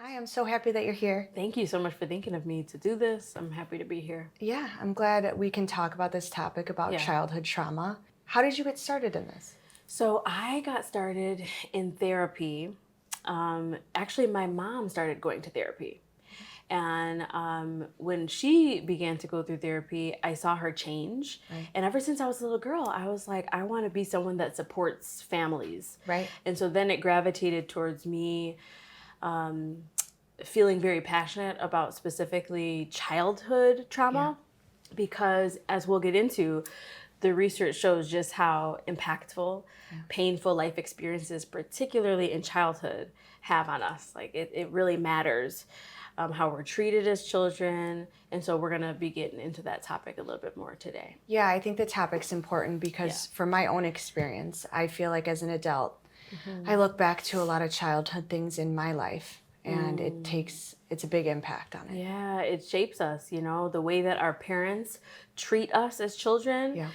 Hi, I'm so happy that you're here. Thank you so much for thinking of me to do this. I'm happy to be here. Yeah, I'm glad we can talk about this topic about Yeah. childhood trauma. How did you get started in this? So I got started in therapy. Actually, my mom started going to therapy. And when she began to go through therapy, I saw her change. Right. And ever since I was a little girl, I was like, I want to be someone that supports families. Right. And so then it gravitated towards me feeling very passionate about specifically childhood trauma, because as we'll get into, the research shows just how impactful painful life experiences, particularly in childhood, have on us. Like it really matters how we're treated as children. And so we're going to be getting into that topic a little bit more today. Yeah, I think the topic's important because from my own experience, I feel like as an adult, I look back to a lot of childhood things in my life and it's a big impact on it. Yeah, it shapes us, the way that our parents treat us as children. Yeah.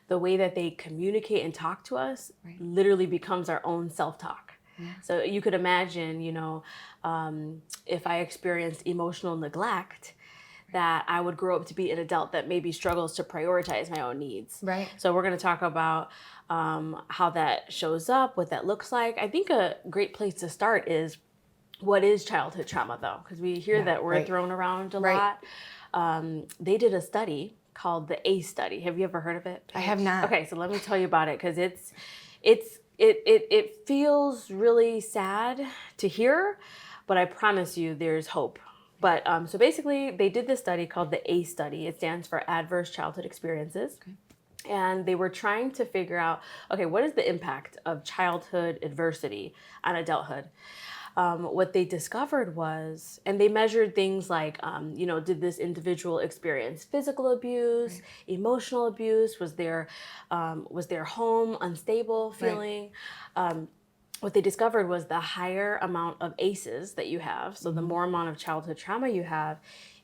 The way that they communicate and talk to us literally becomes our own self-talk. So you could imagine, if I experienced emotional neglect, that I would grow up to be an adult that maybe struggles to prioritize my own needs. Right. So we're going to talk about how that shows up, what that looks like. I think a great place to start is, what is childhood trauma, though? Because we hear that word thrown around a lot. They did a study called the ACE study. Have you ever heard of it? I have not. Okay, so let me tell you about it, because it feels really sad to hear, but I promise you there's hope. But so basically, they did this study called the ACE study. It stands for Adverse Childhood Experiences. Okay. And they were trying to figure out, okay, what is the impact of childhood adversity on adulthood? What they discovered was, and they measured things like, did this individual experience physical abuse, emotional abuse? Was their home unstable feeling? What they discovered was the higher amount of ACEs that you have, so the more amount of childhood trauma you have,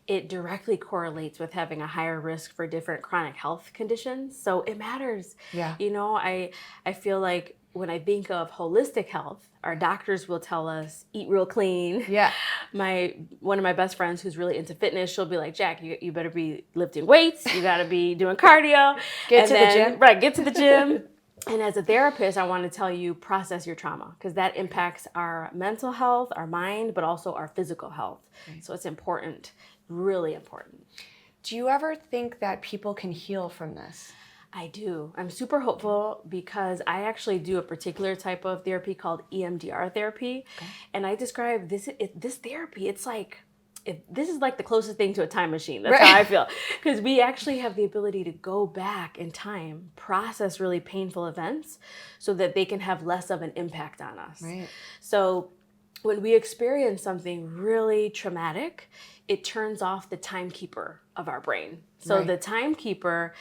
it directly correlates with having a higher risk for different chronic health conditions. So it matters. Yeah. I feel like when I think of holistic health, our doctors will tell us, eat real clean. Yeah. One of my best friends who's really into fitness, she'll be like, Jack, you better be lifting weights. You got to be doing cardio. Get to the gym. Right, get to the gym. And as a therapist, I want to tell you, process your trauma, because that impacts our mental health, our mind, but also our physical health. So it's important, really important. Do you ever think that people can heal from this? I do. I'm super hopeful, because I actually do a particular type of therapy called EMDR therapy. Okay. And I describe this therapy, it's like, this is like the closest thing to a time machine. That's how I feel. Because we actually have the ability to go back in time, process really painful events so that they can have less of an impact on us. Right. So when we experience something really traumatic, it turns off the timekeeper of our brain. So the timekeeper,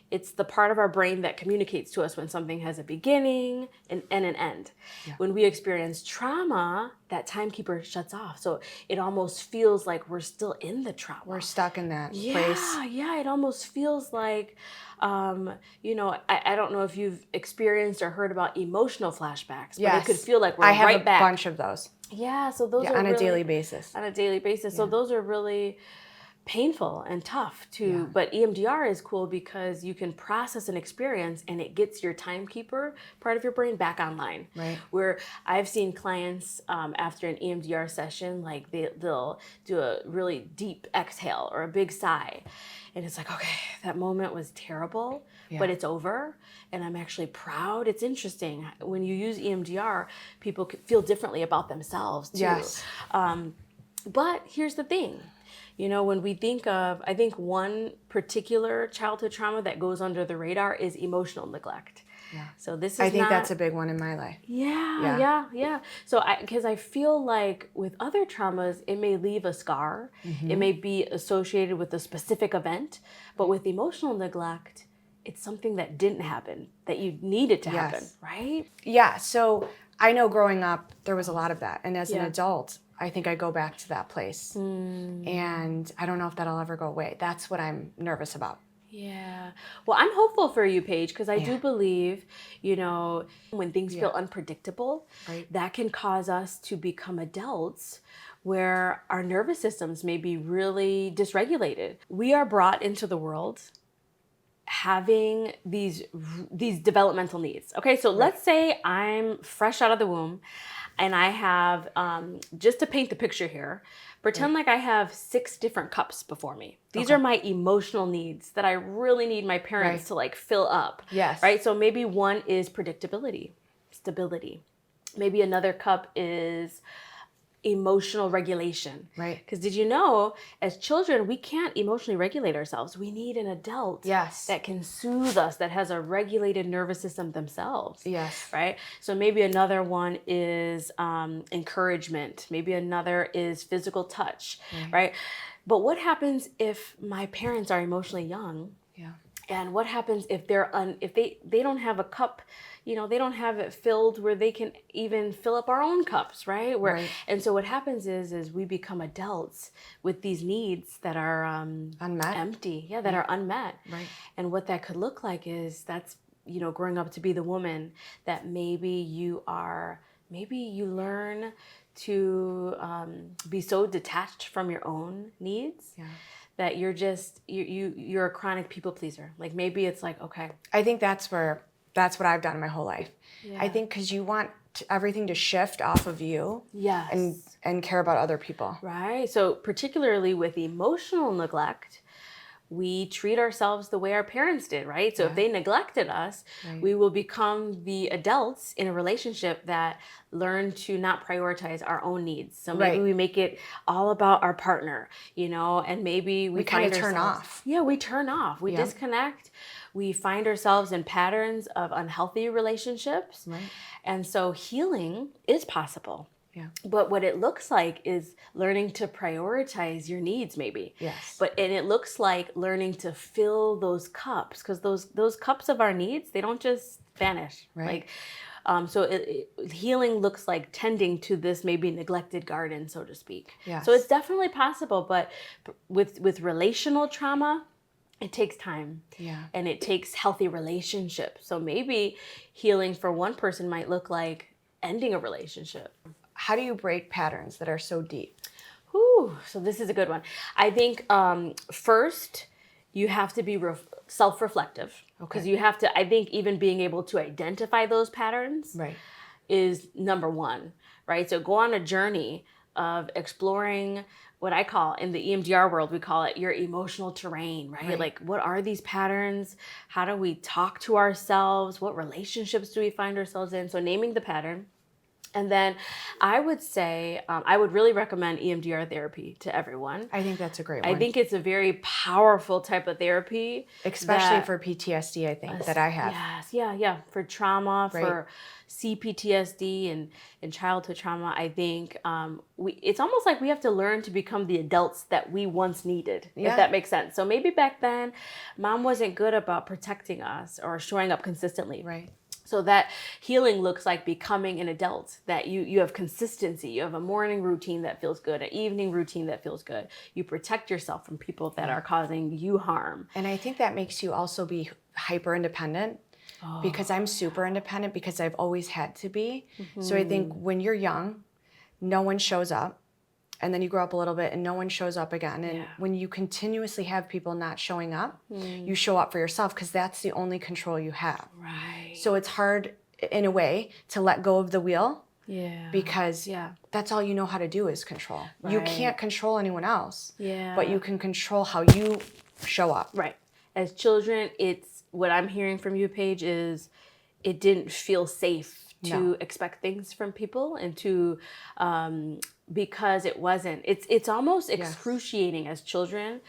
it's the part of our brain that communicates to us when something has a beginning and an end. Yeah. When we experience trauma, that timekeeper shuts off. So it almost feels like we're still in the trauma. We're stuck in that place. Yeah, it almost feels like, I don't know if you've experienced or heard about emotional flashbacks, but it could feel like we're right back. I have a bunch of those. Yeah, so those are on really, a daily basis. On a daily basis. Yeah. So those are really painful and tough too. But EMDR is cool because you can process an experience and it gets your timekeeper part of your brain back online. Right. Where I've seen clients after an EMDR session, like they'll do a really deep exhale or a big sigh. And it's like, okay, that moment was terrible, but it's over. And I'm actually proud. It's interesting. When you use EMDR, people feel differently about themselves too. Yes. But here's the thing. When we think of, I think one particular childhood trauma that goes under the radar is emotional neglect. Yeah. So this is I think that's a big one in my life. Yeah. So because I feel like with other traumas, it may leave a scar. Mm-hmm. It may be associated with a specific event. But with emotional neglect, it's something that didn't happen, that you needed to happen, right? Yeah. So I know growing up, there was a lot of that. And as an adult, I think I go back to that place. And I don't know if that'll ever go away. That's what I'm nervous about. Yeah. Well, I'm hopeful for you, Paige, because I do believe, when things feel unpredictable, that can cause us to become adults where our nervous systems may be really dysregulated. We are brought into the world having these developmental needs. Okay, so let's say I'm fresh out of the womb and I have, just to paint the picture here, pretend like I have 6 different cups before me. These are my emotional needs that I really need my parents to like fill up. Yes. Right? So maybe one is predictability, stability. Maybe another cup is emotional regulation. Right. Because did you know, as children, we can't emotionally regulate ourselves. We need an adult that can soothe us, that has a regulated nervous system themselves. Yes. Right? So maybe another one is encouragement. Maybe another is physical touch. Right? But what happens if my parents are emotionally young? Yeah. And what happens if if they don't have a cup, they don't have it filled where they can even fill up our own cups, right? And so what happens is we become adults with these needs that are unmet, empty, that are unmet. Right. And what that could look like is that's growing up to be the woman that maybe you learn to be so detached from your own needs. Yeah. That you're just you're a chronic people pleaser. Like maybe it's like, okay. I think that's what I've done my whole life. Yeah. I think because you want everything to shift off of you. Yes. And care about other people. Right. So particularly with emotional neglect, we treat ourselves the way our parents did, right? So if they neglected us, we will become the adults in a relationship that learn to not prioritize our own needs. So maybe we make it all about our partner, and maybe we kind of turn off. Yeah, we turn off. We disconnect. We find ourselves in patterns of unhealthy relationships. Right. And so healing is possible. Yeah. But what it looks like is learning to prioritize your needs, maybe. Yes. And it looks like learning to fill those cups, because those cups of our needs, they don't just vanish. Right. Healing looks like tending to this maybe neglected garden, so to speak. Yes. So it's definitely possible, but with relational trauma, it takes time. Yeah. And it takes healthy relationships. So maybe healing for one person might look like ending a relationship. How do you break patterns that are so deep? So this is a good one. I think first you have to be self-reflective, because you have to, I think even being able to identify those patterns is number one, right? So go on a journey of exploring what I call, in the EMDR world, we call it your emotional terrain, right? Like, what are these patterns? How do we talk to ourselves? What relationships do we find ourselves in? So naming the pattern. And then I would say, I would really recommend EMDR therapy to everyone. I think that's a great one. I think it's a very powerful type of therapy. Especially for PTSD, I think, that I have. Yes, yeah. For trauma, for CPTSD and childhood trauma, I think it's almost like we have to learn to become the adults that we once needed, if that makes sense. So maybe back then, mom wasn't good about protecting us or showing up consistently. Right. So that healing looks like becoming an adult, that you have consistency. You have a morning routine that feels good, an evening routine that feels good. You protect yourself from people that are causing you harm. And I think that makes you also be hyper independent, because I'm super independent because I've always had to be. Mm-hmm. So I think when you're young, no one shows up. And then you grow up a little bit and no one shows up again. And when you continuously have people not showing up, you show up for yourself, because that's the only control you have. Right. So it's hard in a way to let go of the wheel. Yeah. Because that's all you know how to do is control. Right. You can't control anyone else. Yeah. But you can control how you show up. Right. As children, it's what I'm hearing from you, Paige, is it didn't feel safe to expect things from people, and to because it wasn't. It's almost excruciating as children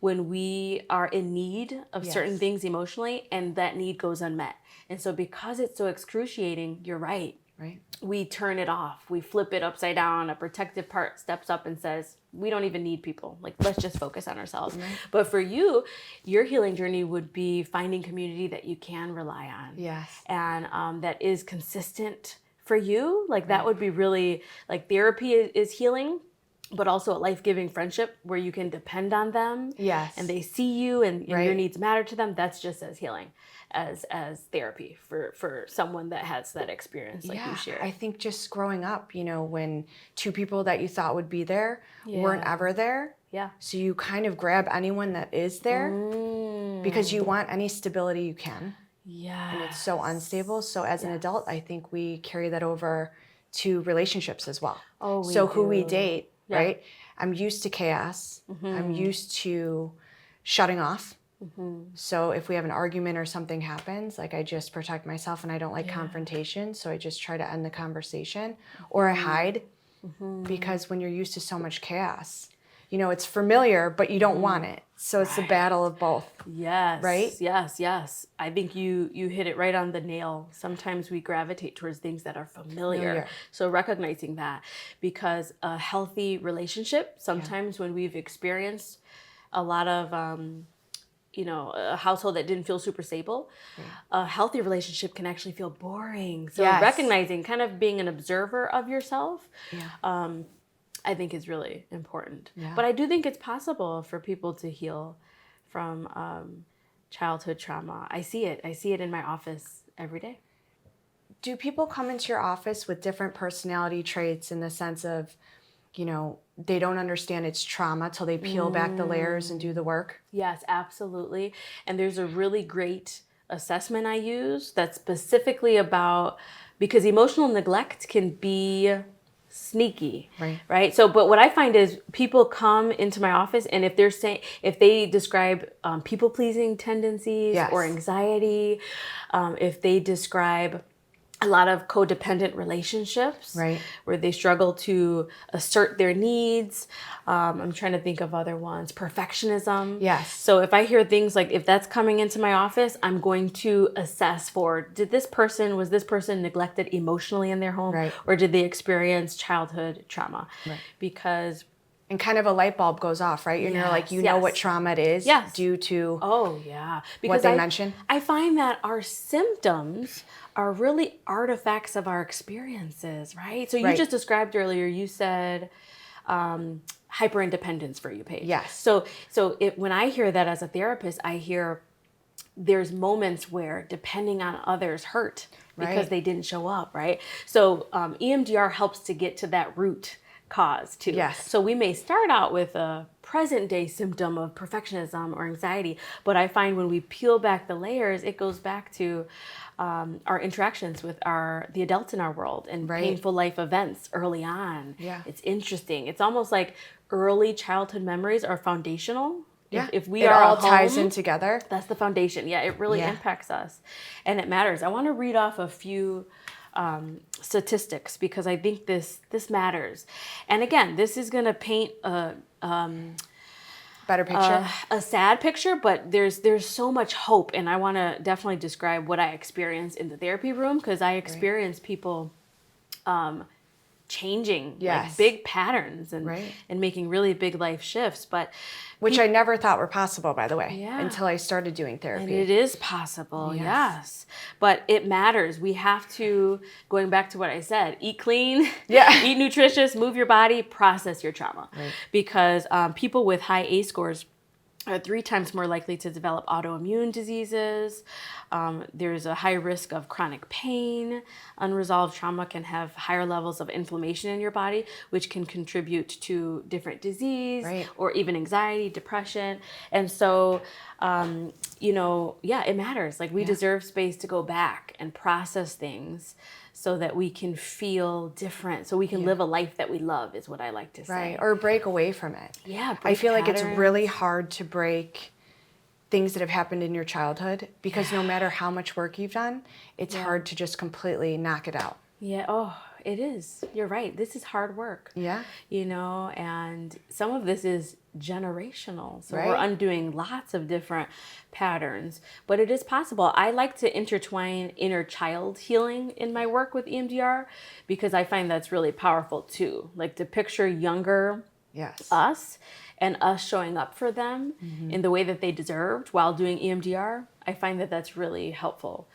when we are in need of certain things emotionally, and that need goes unmet. And so because it's so excruciating, you're right. Right. We turn it off. We flip it upside down. A protective part steps up and says, we don't even need people. Like, let's just focus on ourselves. Right. But for you, your healing journey would be finding community that you can rely on. Yes. And that is consistent for you. Like, that would be really, like, therapy is healing, but also a life-giving friendship where you can depend on them. Yes. And they see you and your needs matter to them. That's just as healing. as therapy for someone that has that experience like you shared? I think just growing up, when two people that you thought would be there weren't ever there. Yeah. So you kind of grab anyone that is there because you want any stability you can. Yeah. And it's so unstable. So as an adult, I think we carry that over to relationships as well. Oh, we so who we do. date, Yeah. right? I'm used to chaos. I'm used to shutting off. So if we have an argument or something happens, like I just protect myself and I don't like confrontation. So I just try to end the conversation or I hide because when you're used to so much chaos, it's familiar, but you don't want it. So it's the battle of both. Yes. Right? Yes. I think you hit it right on the nail. Sometimes we gravitate towards things that are familiar. So recognizing that, because a healthy relationship, sometimes when we've experienced a lot of, a household that didn't feel super stable, a healthy relationship can actually feel boring. So recognizing, kind of being an observer of yourself, I think is really important. But I do think it's possible for people to heal from childhood trauma. I see it in my office every day. Do people come into your office with different personality traits in the sense of, they don't understand it's trauma till they peel back the layers and do the work? Yes, absolutely. And there's a really great assessment I use that's specifically about, because emotional neglect can be sneaky, right? So, but what I find is people come into my office, and if they describe people pleasing tendencies or anxiety, if they describe a lot of codependent relationships, where they struggle to assert their needs. I'm trying to think of other ones. Perfectionism. Yes. So if I hear things like, if that's coming into my office, I'm going to assess for, was this person neglected emotionally in their home, or did they experience childhood trauma? Because and kind of a light bulb goes off, right? You're like, know what trauma it is due to what they mentioned. I find that our symptoms are really artifacts of our experiences, right? So you just described earlier, you said hyperindependence for you, Paige. Yes. So when I hear that as a therapist, I hear there's moments where depending on others hurt because they didn't show up, right? So EMDR helps to get to that root cause too. Yes. So we may start out with a present day symptom of perfectionism or anxiety, but I find when we peel back the layers, it goes back to our interactions with the adults in our world and painful life events early on. It's interesting. It's almost like early childhood memories are foundational. If we it are all home, ties in together. That's the foundation. It really impacts us, and it matters. I want to read off a few statistics because I think this matters. And again, this is going to paint a better picture, a sad picture, but there's so much hope. And I want to definitely describe what I experienced in the therapy room, because I experienced people changing like big patterns and making really big life shifts, but which I never thought were possible, by the way, until I started doing therapy. And it is possible, yes. But it matters. We have to, going back to what I said, eat clean, eat nutritious, move your body, process your trauma. Because people with high ACE scores are 3 times more likely to develop autoimmune diseases. There's a high risk of chronic pain. Unresolved trauma can have higher levels of inflammation in your body, which can contribute to different disease or even anxiety, depression. And so, it matters. Like we deserve space to go back and process things so that we can feel different, so we can live a life that we love, is what I like to say. Right, or break away from it. Yeah, I feel like it's really hard to break things that have happened in your childhood, because no matter how much work you've done, it's hard to just completely knock it out. It is. You're right. This is hard work. And some of this is generational. So we're undoing lots of different patterns, but it is possible. I like to intertwine inner child healing in my work with EMDR, because I find that's really powerful too. Like to picture younger us and us showing up for them in the way that they deserved while doing EMDR. I find that that's really helpful.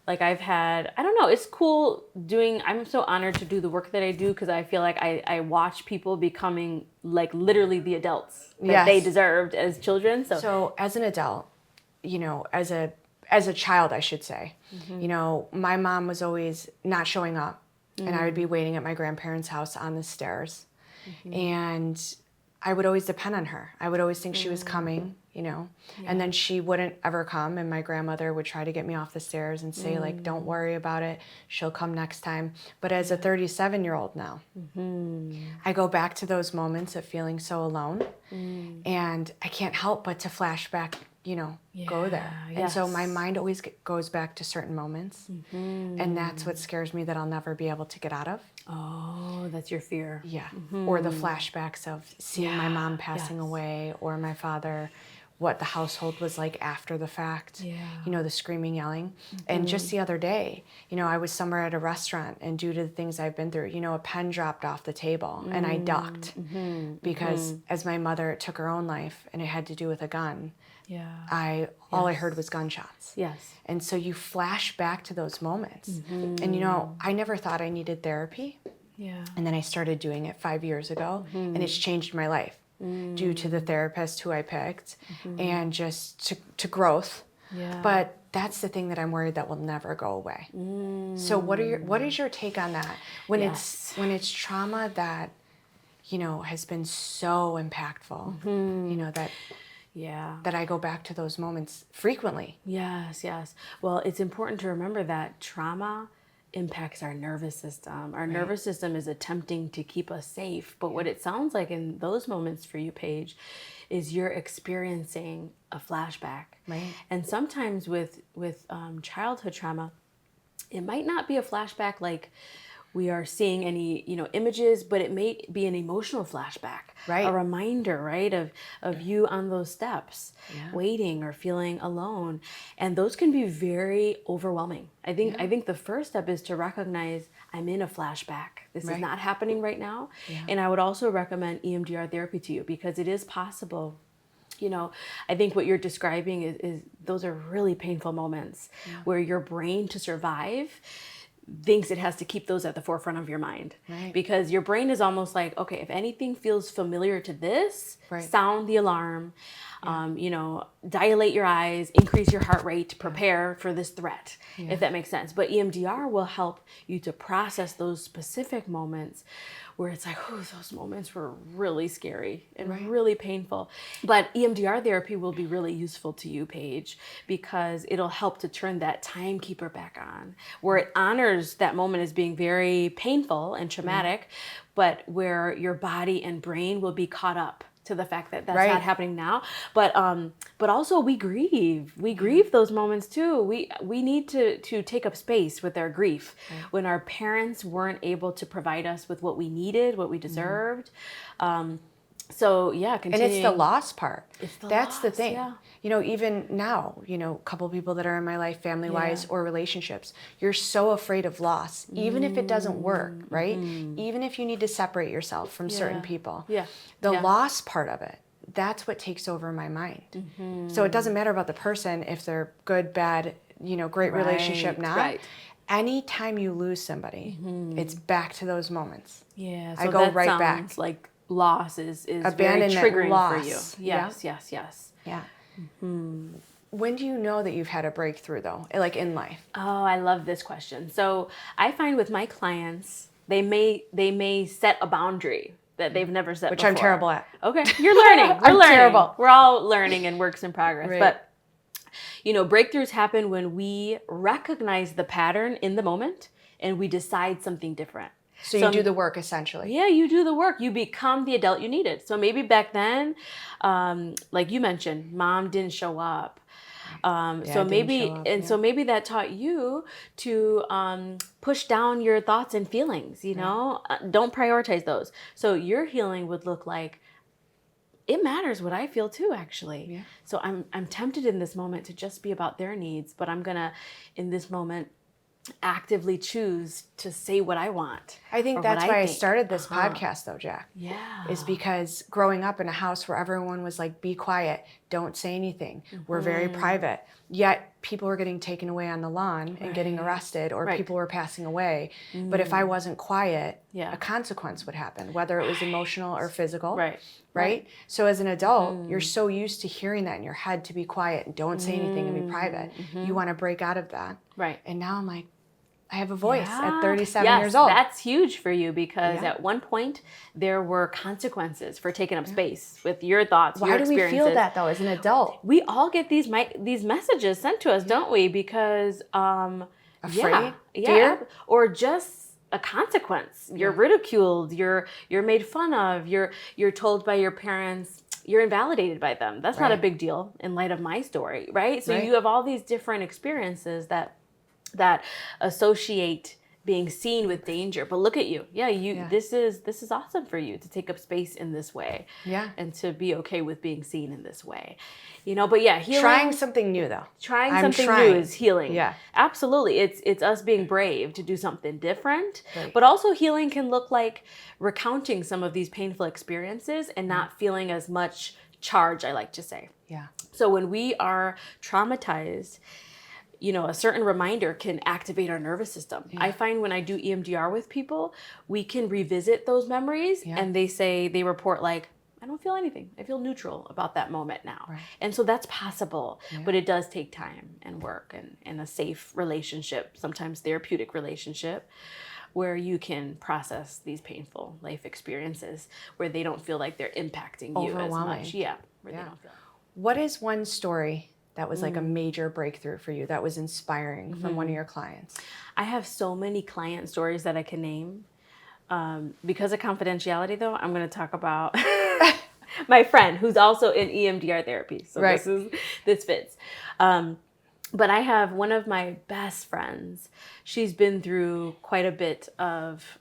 Like I've had, I don't know, it's cool I'm so honored to do the work that I do, because I feel like I watch people becoming like literally the adults that they deserved as children. So as an adult, as as a child, I should say. You know, my mom was always not showing up, and I would be waiting at my grandparents' house on the stairs. And I would always depend on her. I would always think she was coming, you know, and then she wouldn't ever come. And my grandmother would try to get me off the stairs and say, like, don't worry about it. She'll come next time. But as a 37-year-old now, I go back to those moments of feeling so alone. And I can't help but to flash back, you know, go there. And so my mind always goes back to certain moments. And that's what scares me that I'll never be able to get out of. Oh, that's your fear. Yeah. Or the flashbacks of seeing my mom passing away, or my father, what the household was like after the fact. You know, the screaming, yelling. And just the other day, you know, I was somewhere at a restaurant, and due to the things I've been through, you know, a pen dropped off the table and I ducked because as my mother took her own life and it had to do with a gun, all I heard was gunshots. And so you flash back to those moments. And you know, I never thought I needed therapy. And then I started doing it 5 years ago, and it's changed my life due to the therapist who I picked and just to growth. But that's the thing that I'm worried that will never go away. So what is your take on that? When it's trauma that, you know, has been so impactful, you know, that I go back to those moments frequently. Yes. Well, it's important to remember that trauma impacts our nervous system. Our nervous system is attempting to keep us safe. But what it sounds like in those moments for you, Paige, is you're experiencing a flashback. And sometimes with childhood trauma, it might not be a flashback like we are seeing any, you know, images, but it may be an emotional flashback, a reminder, right, of you on those steps, waiting or feeling alone. And those can be very overwhelming. I think the first step is to recognize I'm in a flashback. This is not happening right now. And I would also recommend EMDR therapy to you, because it is possible. You know, I think what you're describing is those are really painful moments where your brain, to survive, thinks it has to keep those at the forefront of your mind. Because your brain is almost like, okay, if anything feels familiar to this, sound the alarm, you know, dilate your eyes, increase your heart rate to prepare for this threat, if that makes sense. But EMDR will help you to process those specific moments where it's like, oh, those moments were really scary and really painful. But EMDR therapy will be really useful to you, Paige, because it'll help to turn that timekeeper back on, where it honors that moment as being very painful and traumatic, but where your body and brain will be caught up to the fact that that's not happening now. But also we grieve those moments too. We need to take up space with our grief when our parents weren't able to provide us with what we needed, what we deserved. So continuing. And it's the loss part. That's loss, the thing. You know, even now, you know, a couple people that are in my life, family-wise or relationships, you're so afraid of loss, even if it doesn't work, right? Even if you need to separate yourself from certain people. The loss part of it, that's what takes over my mind. So it doesn't matter about the person, if they're good, bad, you know, great relationship, not. Anytime you lose somebody, it's back to those moments. So I go right back. Like loss is very Abandonment, triggering loss. for you. Yes. When do you know that you've had a breakthrough, though, like in life? Oh, I love this question. So I find with my clients, they may set a boundary that they've never set Which before. I'm terrible at. Okay, you're learning. I'm terrible. We're all learning and works in progress. But, you know, breakthroughs happen when we recognize the pattern in the moment and we decide something different. So you do the work, essentially. Yeah, you do the work. You become the adult you needed. So maybe back then, like you mentioned, mom didn't show up. So maybe that taught you to push down your thoughts and feelings, you know, don't prioritize those. So your healing would look like, it matters what I feel too, actually. So I'm tempted in this moment to just be about their needs, but I'm gonna, in this moment, actively choose to say what I want. I think or that's what why I think. started this podcast though, Jack. Yeah. Is because growing up in a house where everyone was like, be quiet, don't say anything. We're very private. Yet people were getting taken away on the lawn and getting arrested, or people were passing away. But if I wasn't quiet, a consequence would happen, whether it was emotional or physical. Right? So as an adult, you're so used to hearing that in your head to be quiet and don't say anything and be private. You want to break out of that. Right. And now I'm like, I have a voice at 37 years old. That's huge for you because at one point there were consequences for taking up space with your thoughts, your experiences. Why do we feel that though as an adult? We all get these messages sent to us, don't we? Because afraid, fear, or just a consequence. You're ridiculed. You're made fun of. You're told by your parents. You're invalidated by them. That's not a big deal in light of my story, right? So you have all these different experiences that associate being seen with danger. But look at you. This is awesome for you to take up space in this way. Yeah. And to be okay with being seen in this way. But healing. Trying something new though. Trying something new is healing. Yeah. Absolutely. It's us being brave to do something different. Right. But also healing can look like recounting some of these painful experiences and not feeling as much charge, I like to say. Yeah. So when we are traumatized, a certain reminder can activate our nervous system. Yeah. I find when I do EMDR with people, we can revisit those memories and they report like, I don't feel anything. I feel neutral about that moment now. Right. And so that's possible, but it does take time and work and a safe relationship, sometimes therapeutic relationship, where you can process these painful life experiences where they don't feel like they're impacting you as much. Yeah. They don't feel. What is one story that was like a major breakthrough for you that was inspiring from one of your clients? I have so many client stories that I can name. Because of confidentiality though, I'm going to talk about my friend who's also in EMDR therapy. So this fits. But I have one of my best friends. She's been through quite a bit of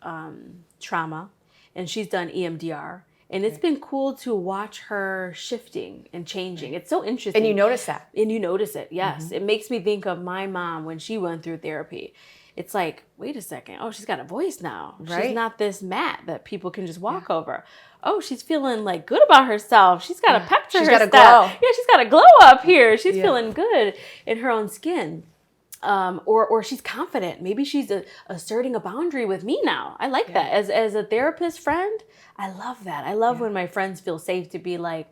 trauma and she's done EMDR. And it's been cool to watch her shifting and changing. It's so interesting. And you notice that. And you notice it, yes. It makes me think of my mom when she went through therapy. It's like, wait a second. Oh, she's got a voice now. Right? She's not this mat that people can just walk over. Oh, she's feeling like good about herself. She's got a pep to her step. Yeah, she's got a glow up here. She's feeling good in her own skin. Or she's confident. Maybe she's asserting a boundary with me now. I like that. As a therapist friend, I love that. I love when my friends feel safe to be like,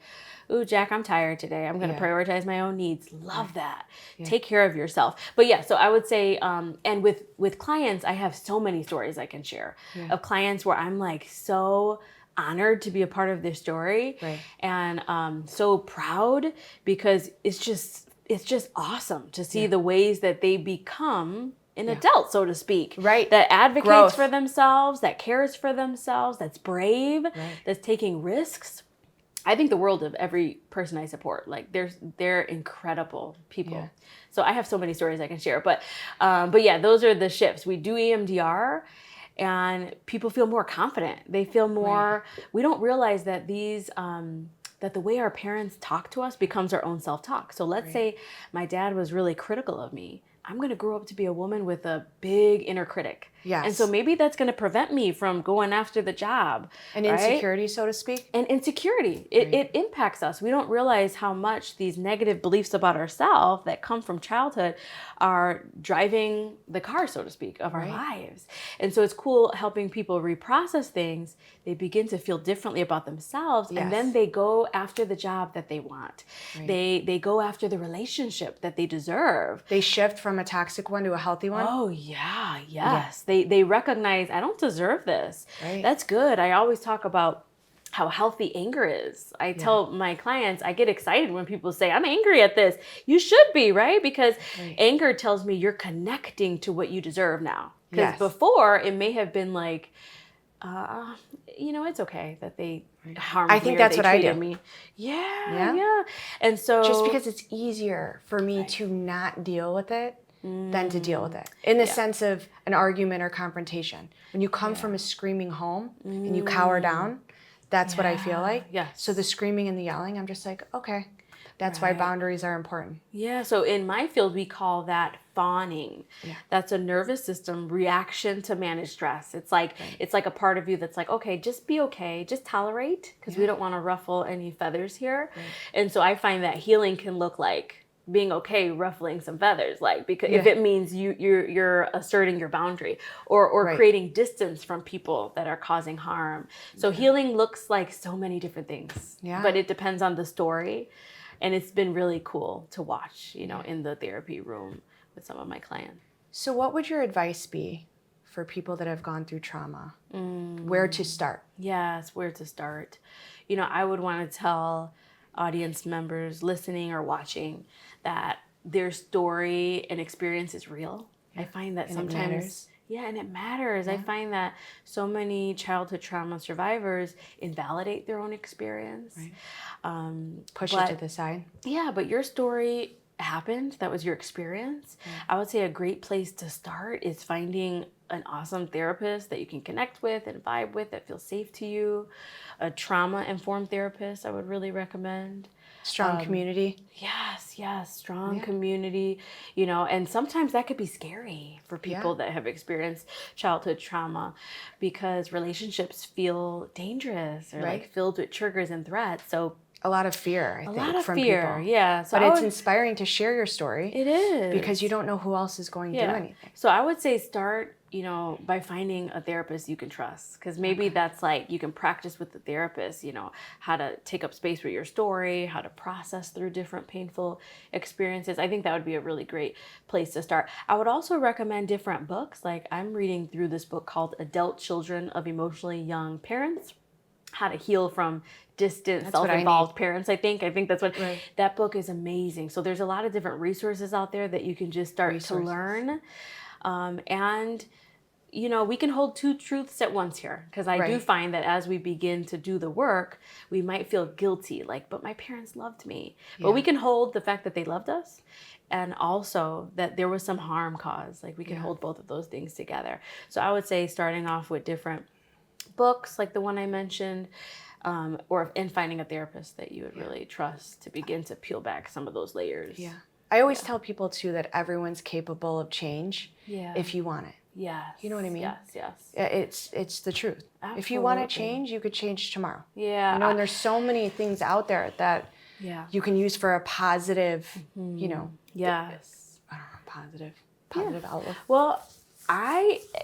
ooh, Jack, I'm tired today. I'm going to prioritize my own needs. Love that. Take care of yourself. But so I would say, and with clients, I have so many stories I can share of clients where I'm like so honored to be a part of their story and so proud because it's just awesome to see the ways that they become an adult, so to speak. Right. That advocates for themselves, that cares for themselves, that's brave, that's taking risks. I think the world of every person I support. Like they're incredible people. Yeah. So I have so many stories I can share. But those are the shifts. We do EMDR and people feel more confident. They feel more, we don't realize that these that the way our parents talk to us becomes our own self-talk. So let's say my dad was really critical of me. I'm going to grow up to be a woman with a big inner critic. Yes. And so maybe that's going to prevent me from going after the job. And insecurity, so to speak? And insecurity. It impacts us. We don't realize how much these negative beliefs about ourselves that come from childhood are driving the car, so to speak, of our lives. And so it's cool helping people reprocess things. They begin to feel differently about themselves. And then they go after the job that they want. They go after the relationship that they deserve. They shift from a toxic one to a healthy one. Oh, yeah. Yes. They recognize, I don't deserve this. That's good. I always talk about how healthy anger is. I tell my clients, I get excited when people say, I'm angry at this. You should be, right? Because anger tells me you're connecting to what you deserve now. Because before, it may have been like, it's okay that they harmed me. I think that's what I do. Me. Yeah. And so just because it's easier for me to not deal with it than to deal with it. In the sense of an argument or confrontation. When you come from a screaming home and you cower down, that's what I feel like. Yes. So the screaming and the yelling, I'm just like, okay. That's why Right. boundaries are important. Yeah, so in my field, we call that fawning. Yeah. That's a nervous system reaction to manage stress. It's like a part of you that's like, okay, just be okay, just tolerate, because we don't want to ruffle any feathers here. Right. And so I find that healing can look like being okay ruffling some feathers, like, because if Yeah. it means you're asserting your boundary, or Right. creating distance from people that are causing harm. So healing looks like so many different things. Yeah. But it depends on the story. And it's been really cool to watch, in the therapy room with some of my clients. So what would your advice be for people that have gone through trauma? Where to start? Yes, where to start. I would want to tell audience members listening or watching that their story and experience is real. I find that And it sometimes, matters. yeah, and it matters. I find that so many childhood trauma survivors invalidate their own experience. Push But- it to the side. Yeah, but your story happened. That was your experience. I would say a great place to start is finding an awesome therapist that you can connect with and vibe with, that feels safe to you. A trauma-informed therapist, I would really recommend. Strong community. Yes, strong community, and sometimes that could be scary for people that have experienced childhood trauma, because relationships feel dangerous or like filled with triggers and threats. So A lot of fear, I think, a lot of from fear, people. yeah. So But I it's would- inspiring to share your story it is because you don't know who else is going to do anything. So I would say start, by finding a therapist you can trust, because maybe that's like you can practice with the therapist, how to take up space with your story, how to process through different painful experiences. I think that would be a really great place to start. I would also recommend different books. Like I'm reading through this book called Adult Children of Emotionally Young Parents: How to Heal from Distant, That's what I Self-Involved Parents. I think that's what Right. that book is amazing. So there's a lot of different resources out there that you can just start Resources. to learn. And we can hold two truths at once here, because I do Right. find that as we begin to do the work, we might feel guilty, like, but my parents loved me. But we can hold the fact that they loved us, and also that there was some harm caused. Like we can hold both of those things together. So I would say starting off with different books like the one I mentioned, and finding a therapist that you would really trust to begin to peel back some of those layers. Yeah. I always tell people too that everyone's capable of change if you want it. Yes. You know what I mean? Yes. It's the truth. If you want to Absolutely. change, you could change tomorrow. Yeah. And there's so many things out there that Yeah. you can use for a positive, Yes. I don't know, positive outlook. Well,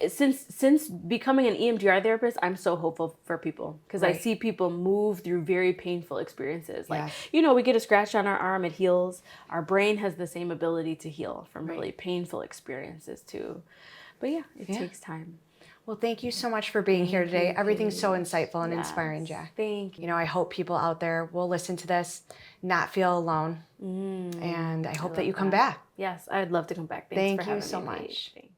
since becoming an EMDR therapist, I'm so hopeful for people, because I Right. see people move through very painful experiences. Like, Yes. we get a scratch on our arm, it heals. Our brain has the same ability to heal from really painful experiences too. But it takes time. Well, thank you so much for being here today. Everything's so insightful and Yes. inspiring, Jack. Thank you. I hope people out there will listen to this, not feel alone. And I hope that you come back. Yes, I'd love to come back. Thanks Thank for you having so me, Paige. much. Thanks.